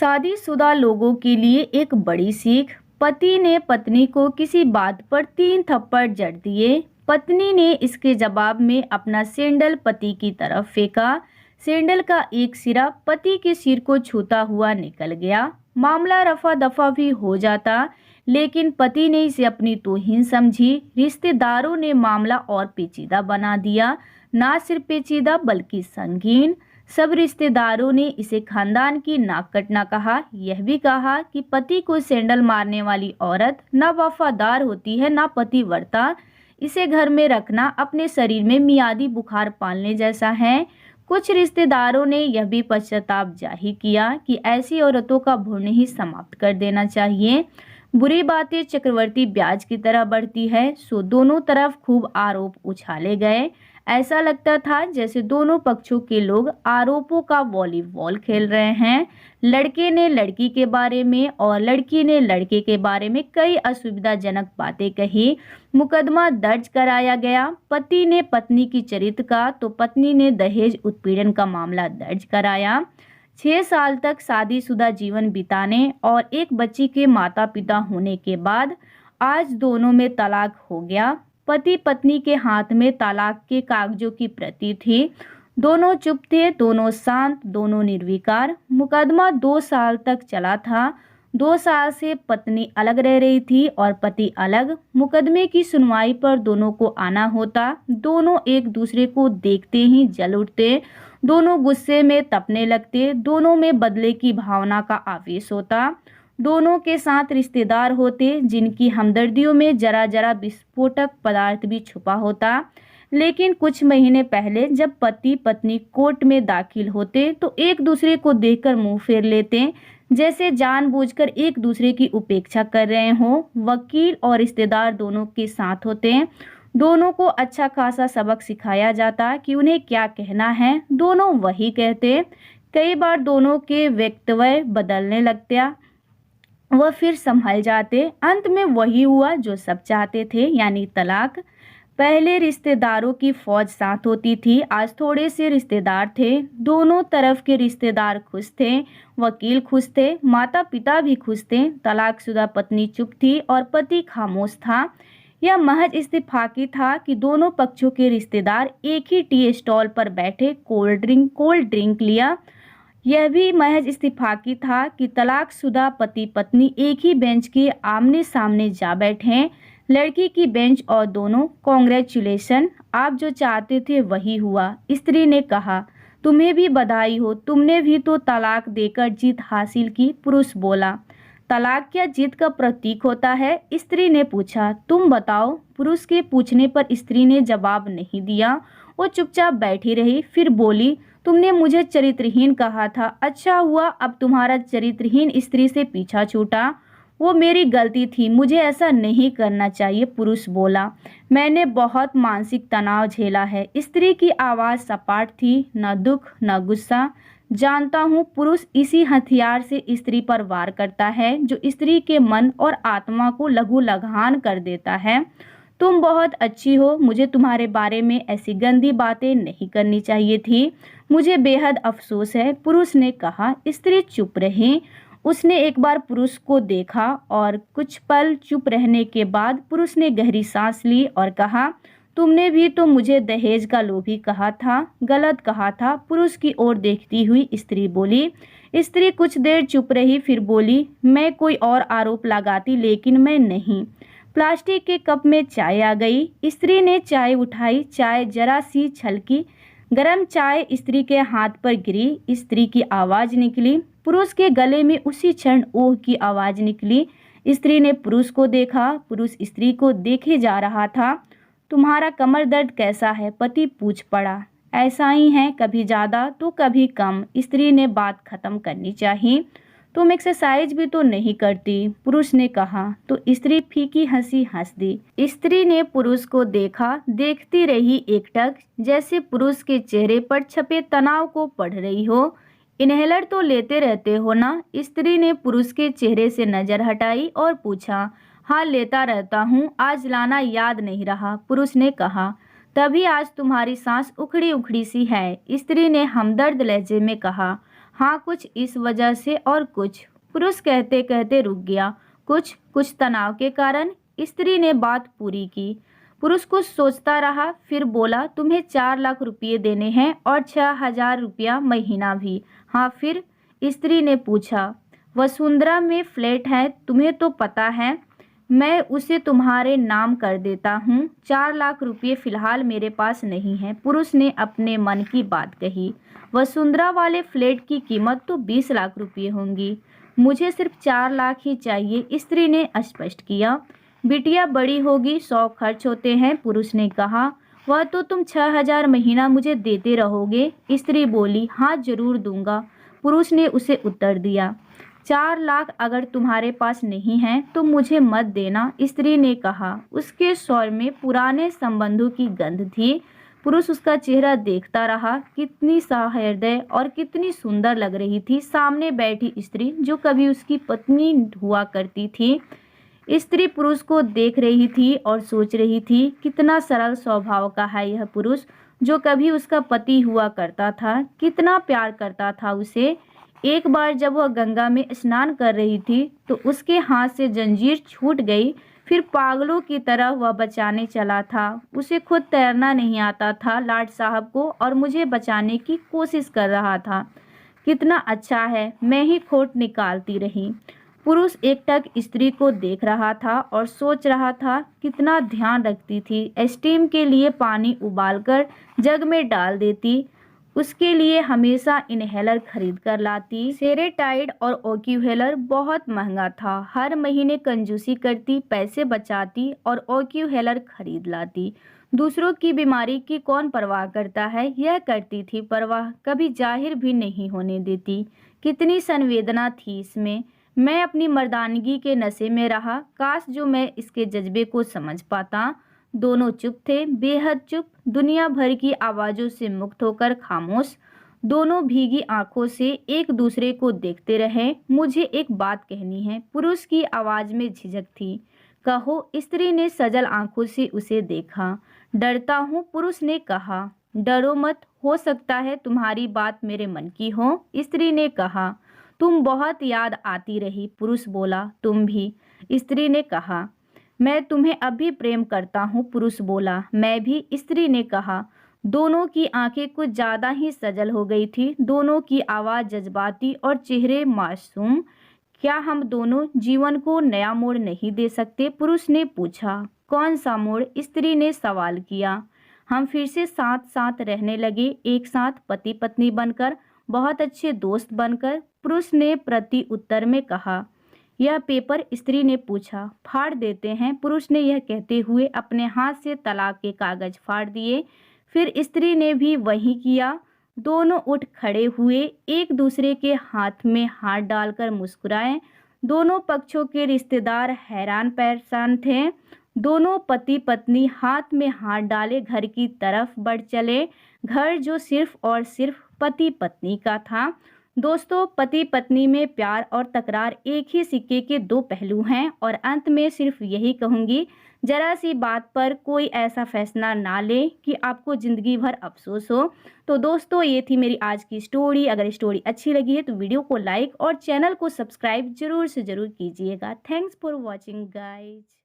शादीशुदा लोगों के लिए एक बड़ी सीख। पति ने पत्नी को किसी बात पर 3 थप्पड़ जड़ दिए। पत्नी ने इसके जवाब में अपना सैंडल पति की तरफ फेंका। सैंडल का एक सिरा पति के सिर को छूता हुआ निकल गया। मामला रफा दफा भी हो जाता, लेकिन पति ने इसे अपनी तौहीन समझी। रिश्तेदारों ने मामला और पेचीदा बना दिया। ना सिर्फ पेचीदा बल्कि संगीन। सब रिश्तेदारों ने इसे खानदान की नाक कटना कहा। यह भी कहा कि पति को सैंडल मारने वाली औरत ना वफादार होती है ना पतिव्रता। इसे घर में रखना अपने शरीर में मियादी बुखार पालने जैसा है। कुछ रिश्तेदारों ने यह भी पश्चाताप जाहिर किया कि ऐसी औरतों का भ्रूण ही समाप्त कर देना चाहिए। बुरी बातें चक्रवर्ती ब्याज की तरह बढ़ती है, सो दोनों तरफ खूब आरोप उछाले गए। ऐसा लगता था जैसे दोनों पक्षों के लोग आरोपों का वॉलीबॉल खेल रहे हैं। लड़के ने लड़की के बारे में और लड़की ने लड़के के बारे में कई असुविधाजनक बातें कही। मुकदमा दर्ज कराया गया। पति ने पत्नी की चरित्र का तो पत्नी ने दहेज उत्पीड़न का मामला दर्ज कराया। 6 साल तक शादीशुदा जीवन बिताने और एक बच्ची के माता पिता होने के बाद आज दोनों में तलाक हो गया। पति पत्नी के हाथ में तलाक के कागजों की प्रति थी। दोनों चुप थे, दोनों शांत, दोनों निर्विकार। मुकदमा 2 साल तक चला था। 2 साल से पत्नी अलग रह रही थी और पति अलग। मुकदमे की सुनवाई पर दोनों को आना होता। दोनों एक दूसरे को देखते ही जल उठते। दोनों गुस्से में तपने लगते। दोनों में बदले की भावना का आवेश होता। दोनों के साथ रिश्तेदार होते जिनकी हमदर्दियों में जरा जरा विस्फोटक पदार्थ भी छुपा होता। लेकिन कुछ महीने पहले जब पति पत्नी कोर्ट में दाखिल होते तो एक दूसरे को देखकर मुंह फेर लेते, जैसे जानबूझकर एक दूसरे की उपेक्षा कर रहे हों। वकील और रिश्तेदार दोनों के साथ होते। दोनों को अच्छा खासा सबक सिखाया जाता कि उन्हें क्या कहना है। दोनों वही कहते। कई बार दोनों के वक्तव्य बदलने लगते। वह फिर संभल जाते। अंत में वही हुआ जो सब चाहते थे, यानी तलाक। पहले रिश्तेदारों की फौज साथ होती थी, आज थोड़े से रिश्तेदार थे। दोनों तरफ के रिश्तेदार खुश थे, वकील खुश थे, माता पिता भी खुश थे। तलाकशुदा पत्नी चुप थी और पति खामोश था। यह महज इत्तेफाकी था कि दोनों पक्षों के रिश्तेदार एक ही टी स्टॉल पर बैठे कोल्ड ड्रिंक लिया। यह भी महज इत्तेफाकी था कि तलाकशुदा पति पत्नी एक ही बेंच के आमने सामने जा बैठे। लड़की की बेंच और दोनों। कॉन्ग्रेचुलेशन, आप जो चाहते थे वही हुआ। स्त्री ने कहा, तुम्हें भी बधाई हो, तुमने भी तो तलाक देकर जीत हासिल की। पुरुष बोला, तलाक क्या जीत का प्रतीक होता है? स्त्री ने पूछा, तुम बताओ। पुरुष के पूछने पर स्त्री ने जवाब नहीं दिया। वो चुपचाप बैठी रही। फिर बोली, तुमने मुझे चरित्रहीन कहा था। अच्छा हुआ अब तुम्हारा चरित्रहीन स्त्री से पीछा छूटा। वो मेरी गलती थी, मुझे ऐसा नहीं करना चाहिए। पुरुष बोला, मैंने बहुत मानसिक तनाव झेला है। स्त्री की आवाज़ सपाट थी, न दुख न गुस्सा। जानता हूँ, पुरुष इसी हथियार से स्त्री पर वार करता है जो स्त्री के मन और आत्मा को लहू लुहान कर देता है। तुम बहुत अच्छी हो, मुझे तुम्हारे बारे में ऐसी गंदी बातें नहीं करनी चाहिए थी। मुझे बेहद अफसोस है। पुरुष ने कहा। स्त्री चुप रही। उसने एक बार पुरुष को देखा और कुछ पल चुप रहने के बाद पुरुष ने गहरी सांस ली और कहा, तुमने भी तो मुझे दहेज का लोभी कहा था। गलत कहा था। पुरुष की ओर देखती हुई स्त्री बोली। स्त्री कुछ देर चुप रही, फिर बोली, मैं कोई और आरोप लगाती, लेकिन मैं नहीं। प्लास्टिक के कप में चाय आ गई। स्त्री ने चाय उठाई। चाय जरा सी छलकी। गरम चाय स्त्री के हाथ पर गिरी। स्त्री की आवाज निकली। पुरुष के गले में उसी क्षण ओह की आवाज निकली। स्त्री ने पुरुष को देखा। पुरुष स्त्री को देखे जा रहा था। तुम्हारा कमर दर्द कैसा है? पति पूछ पड़ा। ऐसा ही है, कभी ज्यादा तो कभी कम। स्त्री ने बात खत्म करनी चाहिए। तुम एक्सरसाइज भी तो नहीं करती, पुरुष ने कहा। तो स्त्री फीकी हंसी हंस दी। स्त्री ने पुरुष को देखा। देखती रही एकटक, जैसे पुरुष के चेहरे पर छपे तनाव को पढ़ रही हो। इनहेलर तो लेते रहते हो ना? स्त्री ने पुरुष के चेहरे से नजर हटाई और पूछा। हाँ, लेता रहता हूँ, आज लाना याद नहीं रहा, पुरुष ने कहा। तभी आज तुम्हारी सांस उखड़ी उखड़ी सी है, स्त्री ने हमदर्द लहजे में कहा। हाँ, कुछ इस वजह से और कुछ। पुरुष कहते कहते रुक गया। कुछ तनाव के कारण। स्त्री ने बात पूरी की। पुरुष कुछ सोचता रहा, फिर बोला, तुम्हें 4 लाख रुपये देने हैं और 6,000 रुपया महीना भी। हाँ, फिर? स्त्री ने पूछा। वसुंधरा में फ्लैट है, तुम्हें तो पता है। मैं उसे तुम्हारे नाम कर देता हूँ। 4 लाख रुपये फिलहाल मेरे पास नहीं है। पुरुष ने अपने मन की बात कही। वसुंधरा वाले फ्लैट की कीमत तो 20 लाख रुपये होंगी। मुझे सिर्फ 4 लाख ही चाहिए, स्त्री ने स्पष्ट किया। बिटिया बड़ी होगी, 100 खर्च होते हैं, पुरुष ने कहा। वह तो तुम 6,000 महीना मुझे देते रहोगे, स्त्री बोली। हाँ, जरूर दूंगा, पुरुष ने उसे उत्तर दिया। 4 लाख अगर तुम्हारे पास नहीं है तो मुझे मत देना, स्त्री ने कहा। उसके स्वर में पुराने संबंधों की गंध थी। पुरुष उसका चेहरा देखता रहा। कितनी सहृदय और कितनी सुंदर लग रही थी सामने बैठी स्त्री, जो कभी उसकी पत्नी हुआ करती थी। स्त्री पुरुष को देख रही थी और सोच रही थी, कितना सरल स्वभाव का है यह पुरुष, जो कभी उसका पति हुआ करता था। कितना प्यार करता था उसे। एक बार जब वह गंगा में स्नान कर रही थी तो उसके हाथ से जंजीर छूट गई। फिर पागलों की तरह वह बचाने चला था। उसे खुद तैरना नहीं आता था लाट साहब को, और मुझे बचाने की कोशिश कर रहा था। कितना अच्छा है, मैं ही खोट निकालती रही। पुरुष एकटक स्त्री को देख रहा था और सोच रहा था, कितना ध्यान रखती थी। स्टीम के लिए पानी उबालकर जग में डाल देती, उसके लिए हमेशा इनहेलर खरीद कर लाती। सेरेटाइड और ओक्यूहेलर बहुत महंगा था। हर महीने कंजूसी करती, पैसे बचाती और ओक्यूहेलर खरीद लाती। दूसरों की बीमारी की कौन परवाह करता है, यह करती थी परवाह, कभी जाहिर भी नहीं होने देती। कितनी संवेदना थी इसमें। मैं अपनी मर्दानगी के नशे में रहा, काश जो मैं इसके जज्बे को समझ पाता। दोनों चुप थे, बेहद चुप, दुनिया भर की आवाज़ों से मुक्त होकर खामोश। दोनों भीगी आंखों से एक दूसरे को देखते रहे। मुझे एक बात कहनी है, पुरुष की आवाज़ में झिझक थी। कहो, स्त्री ने सजल आंखों से उसे देखा। डरता हूँ, पुरुष ने कहा। डरो मत, हो सकता है तुम्हारी बात मेरे मन की हो, स्त्री ने कहा। तुम बहुत याद आती रही, पुरुष बोला। तुम भी, स्त्री ने कहा। मैं तुम्हें अब भी प्रेम करता हूँ, पुरुष बोला। मैं भी, स्त्री ने कहा। दोनों की आंखें कुछ ज्यादा ही सजल हो गई थी। दोनों की आवाज़ जज्बाती और चेहरे मासूम। क्या हम दोनों जीवन को नया मोड़ नहीं दे सकते, पुरुष ने पूछा। कौन सा मोड़, स्त्री ने सवाल किया। हम फिर से साथ साथ रहने लगे, एक साथ पति पत्नी बनकर, बहुत अच्छे दोस्त बनकर, पुरुष ने प्रति उत्तर में कहा। यह पेपर, स्त्री ने पूछा। फाड़ देते हैं, पुरुष ने यह कहते हुए अपने हाथ से तलाक के कागज फाड़ दिए। फिर स्त्री ने भी वही किया। दोनों उठ खड़े हुए, एक दूसरे के हाथ में हाथ डालकर मुस्कुराए। दोनों पक्षों के रिश्तेदार हैरान परेशान थे। दोनों पति पत्नी हाथ में हाथ डाले घर की तरफ बढ़ चले, घर जो सिर्फ और सिर्फ पति पत्नी का था। दोस्तों, पति पत्नी में प्यार और तकरार एक ही सिक्के के दो पहलू हैं, और अंत में सिर्फ यही कहूँगी, जरा सी बात पर कोई ऐसा फैसला ना ले कि आपको ज़िंदगी भर अफसोस हो। तो दोस्तों, ये थी मेरी आज की स्टोरी। अगर स्टोरी अच्छी लगी है तो वीडियो को लाइक और चैनल को सब्सक्राइब जरूर से ज़रूर कीजिएगा। Thanks for watching guys.